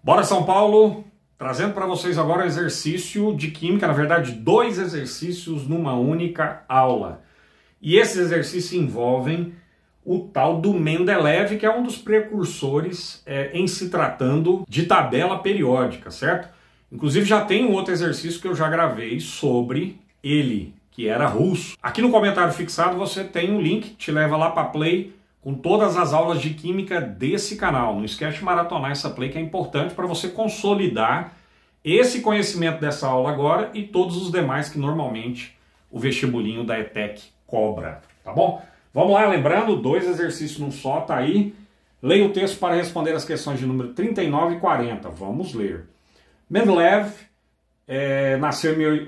Bora São Paulo, trazendo para vocês agora um exercício de química, na verdade 2 exercícios numa única aula. E esses exercícios envolvem o tal do Mendeleev, que é um dos precursores em se tratando de tabela periódica, certo? Inclusive já tem um outro exercício que eu já gravei sobre ele, que era russo. Aqui no comentário fixado você tem um link que te leva lá para a play com todas as aulas de química desse canal. Não esquece de maratonar essa play, que é importante para você consolidar esse conhecimento dessa aula agora e todos os demais que normalmente o vestibulinho da ETEC cobra, tá bom? Vamos lá, lembrando, 2 exercícios num só, tá aí. Leia o texto para responder as questões de número 39 e 40. Vamos ler. Mendeleev nasceu em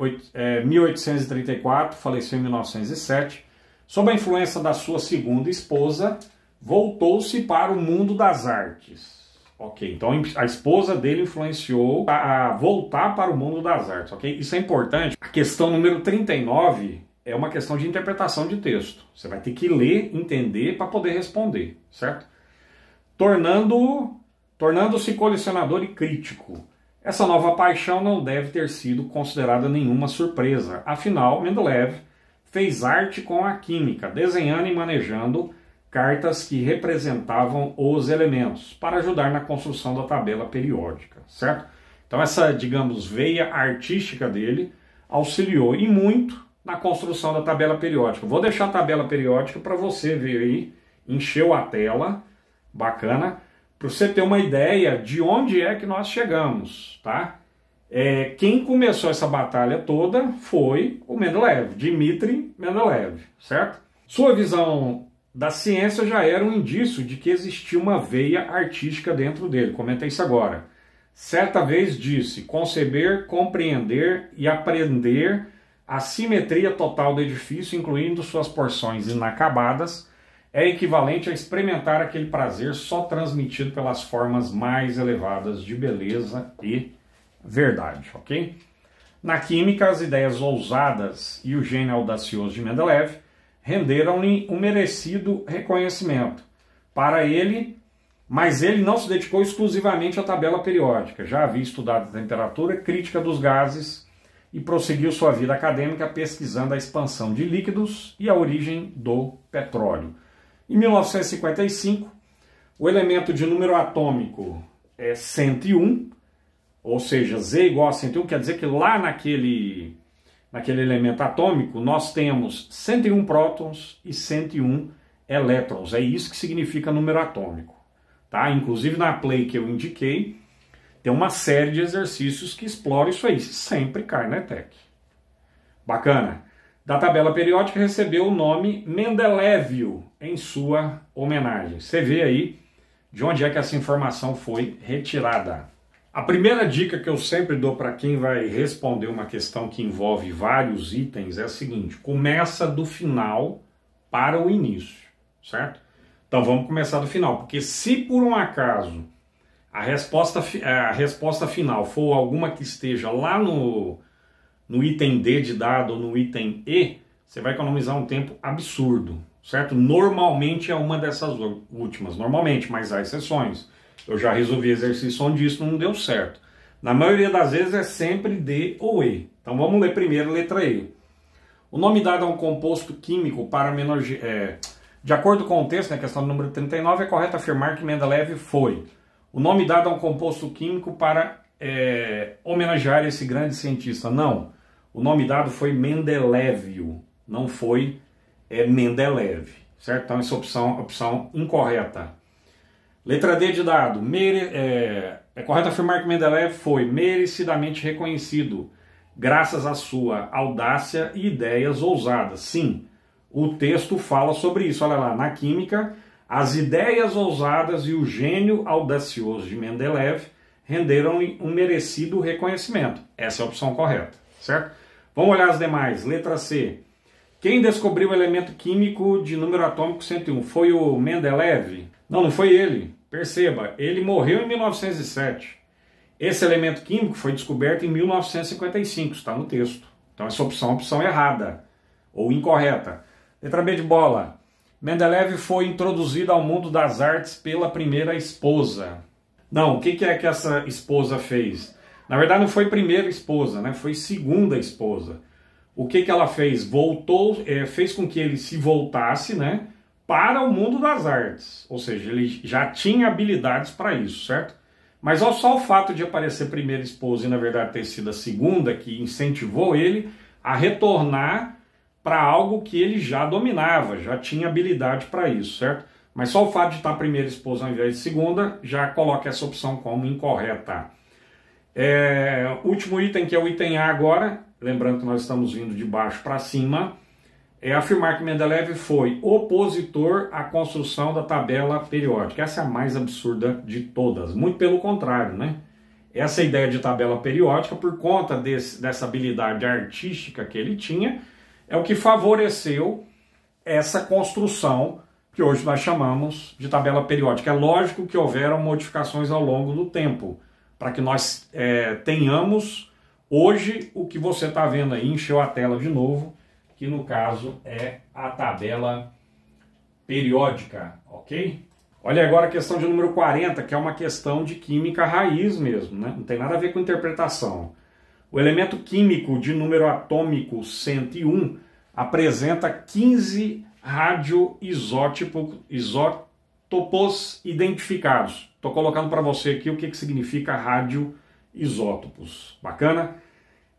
1834, faleceu em 1907. Sob a influência da sua segunda esposa, voltou-se para o mundo das artes. Ok, então a esposa dele influenciou a voltar para o mundo das artes, ok? Isso é importante. A questão número 39 é uma questão de interpretação de texto. Você vai ter que ler, entender para poder responder, certo? Tornando-se colecionador e crítico. Essa nova paixão não deve ter sido considerada nenhuma surpresa. Afinal, Mendeleev fez arte com a química, desenhando e manejando cartas que representavam os elementos, para ajudar na construção da tabela periódica, certo? Então essa, digamos, veia artística dele auxiliou e muito na construção da tabela periódica. Vou deixar a tabela periódica para você ver aí, encheu a tela, bacana, para você ter uma ideia de onde é que nós chegamos, tá? Quem começou essa batalha toda foi o Mendeleev, Dmitri Mendeleev, certo? Sua visão da ciência já era um indício de que existia uma veia artística dentro dele. Comentei isso agora. Certa vez disse: conceber, compreender e aprender a simetria total do edifício, incluindo suas porções inacabadas, é equivalente a experimentar aquele prazer só transmitido pelas formas mais elevadas de beleza e verdade, ok? Na química, as ideias ousadas e o gênio audacioso de Mendeleev renderam-lhe um merecido reconhecimento para ele, mas ele não se dedicou exclusivamente à tabela periódica. Já havia estudado a temperatura crítica dos gases e prosseguiu sua vida acadêmica pesquisando a expansão de líquidos e a origem do petróleo. Em 1955, o elemento de número atômico é 101, ou seja, Z igual a 101, quer dizer que lá naquele elemento atômico nós temos 101 prótons e 101 elétrons. É isso que significa número atômico, tá? Inclusive na play que eu indiquei, tem uma série de exercícios que exploram isso aí, sempre cai na ETEC. Bacana. Da tabela periódica recebeu o nome Mendeleevio em sua homenagem. Você vê aí de onde é que essa informação foi retirada. A primeira dica que eu sempre dou para quem vai responder uma questão que envolve vários itens é a seguinte: começa do final para o início, certo? Então vamos começar do final, porque se por um acaso a resposta final for alguma que esteja lá no item D de dado ou no item E, você vai economizar um tempo absurdo, certo? Normalmente é uma dessas últimas, normalmente, mas há exceções. Eu já resolvi exercício onde isso não deu certo. Na maioria das vezes é sempre D ou E. Então vamos ler primeiro a letra E. O nome dado a um composto químico para de acordo com o texto, na questão número 39, é correto afirmar que Mendeleev foi o nome dado a um composto químico para homenagear esse grande cientista. Não. O nome dado foi Mendeleevio, não foi Mendeleev, certo? Então essa opção incorreta. Letra D de dado. É correto afirmar que Mendeleev foi merecidamente reconhecido graças à sua audácia e ideias ousadas. Sim, o texto fala sobre isso. Olha lá, na química, as ideias ousadas e o gênio audacioso de Mendeleev renderam-lhe um merecido reconhecimento. Essa é a opção correta, certo? Vamos olhar as demais. Letra C. Quem descobriu o elemento químico de número atômico 101? Foi o Mendeleev? Não, não foi ele. Perceba, ele morreu em 1907. Esse elemento químico foi descoberto em 1955, está no texto. Então essa opção é a opção errada, ou incorreta. Letra B de bola. Mendeleev foi introduzido ao mundo das artes pela primeira esposa. Não, o que é que essa esposa fez? Na verdade não foi primeira esposa, né? Foi segunda esposa. O que ela fez? Voltou, fez com que ele se voltasse, né, para o mundo das artes. Ou seja, ele já tinha habilidades para isso, certo? Mas só o fato de aparecer primeira esposa e na verdade ter sido a segunda que incentivou ele a retornar para algo que ele já dominava, já tinha habilidade para isso, certo? Mas só o fato de estar primeira esposa ao invés de segunda já coloca essa opção como incorreta. Último item, que é o item A agora, lembrando que nós estamos vindo de baixo para cima, é afirmar que Mendeleev foi opositor à construção da tabela periódica. Essa é a mais absurda de todas, muito pelo contrário, né? Essa ideia de tabela periódica, por conta dessa habilidade artística que ele tinha, é o que favoreceu essa construção que hoje nós chamamos de tabela periódica. É lógico que houveram modificações ao longo do tempo, para que nós tenhamos hoje o que você está vendo aí, encheu a tela de novo, que no caso é a tabela periódica, ok? Olha agora a questão de número 40, que é uma questão de química raiz mesmo, né? Não tem nada a ver com interpretação. O elemento químico de número atômico 101 apresenta 15 radioisótopos identificados. Estou colocando para você aqui o que significa radioisótopos. Bacana?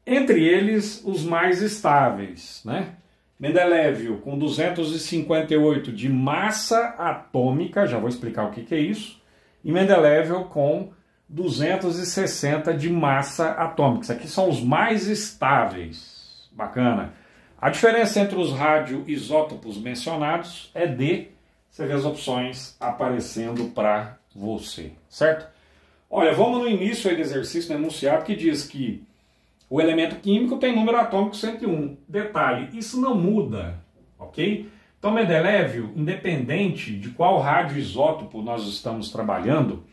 Entre eles, os mais estáveis, né? Mendeleev com 258 de massa atômica, já vou explicar o que é isso, e Mendeleev com 260 de massa atômica. Isso aqui são os mais estáveis. Bacana. A diferença entre os radioisótopos mencionados é D. Você vê as opções aparecendo para você, certo? Olha, vamos no início aí do exercício, no enunciado, que diz que o elemento químico tem número atômico 101. Detalhe, isso não muda, ok? Então, Mendeleev, independente de qual radioisótopo nós estamos trabalhando,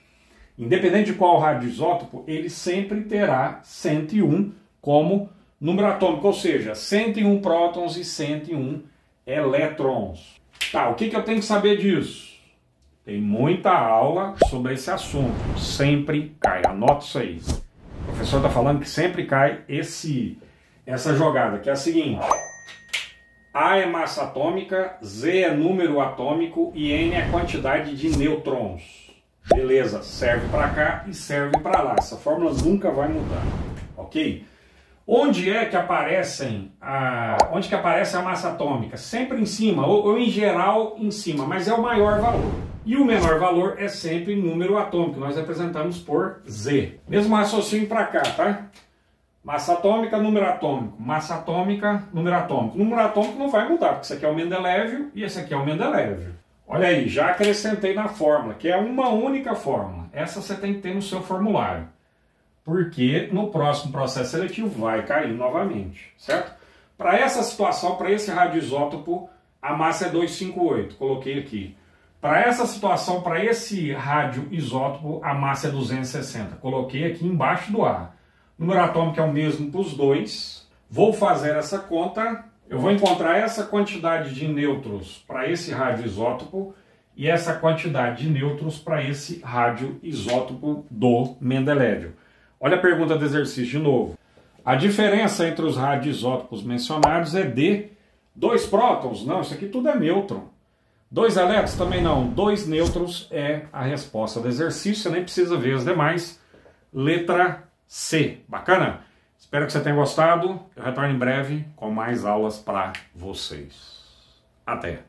independente de qual radioisótopo, ele sempre terá 101 como número atômico, ou seja, 101 prótons e 101 elétrons. Tá, o que eu tenho que saber disso? Tem muita aula sobre esse assunto, sempre cai, anota isso aí. O professor está falando que sempre cai essa jogada, que é a seguinte: A é massa atômica, Z é número atômico e N é quantidade de nêutrons. Beleza, serve para cá e serve para lá. Essa fórmula nunca vai mudar, ok? Onde é que aparece a massa atômica? Sempre em cima, ou em geral em cima, mas é o maior valor. E o menor valor é sempre número atômico, nós representamos por Z. Mesmo raciocínio para cá, tá? Massa atômica, número atômico. Massa atômica, número atômico. Número atômico não vai mudar, porque esse aqui é o Mendeleev e esse aqui é o Mendeleev. Olha aí, já acrescentei na fórmula, que é uma única fórmula. Essa você tem que ter no seu formulário, porque no próximo processo seletivo vai cair novamente, certo? Para essa situação, para esse radioisótopo, a massa é 258, coloquei aqui. Para essa situação, para esse radioisótopo, a massa é 260, coloquei aqui embaixo do A. O número atômico é o mesmo para os dois. Vou fazer essa conta, eu vou encontrar essa quantidade de nêutrons para esse radioisótopo e essa quantidade de nêutrons para esse radioisótopo do Mendeleev. Olha a pergunta do exercício de novo. A diferença entre os radioisótopos mencionados é de 2 prótons? Não, isso aqui tudo é nêutron. 2 elétrons? Também não. 2 nêutrons é a resposta do exercício, você nem precisa ver as demais. Letra C. Bacana? Espero que você tenha gostado. Eu retorno em breve com mais aulas para vocês. Até!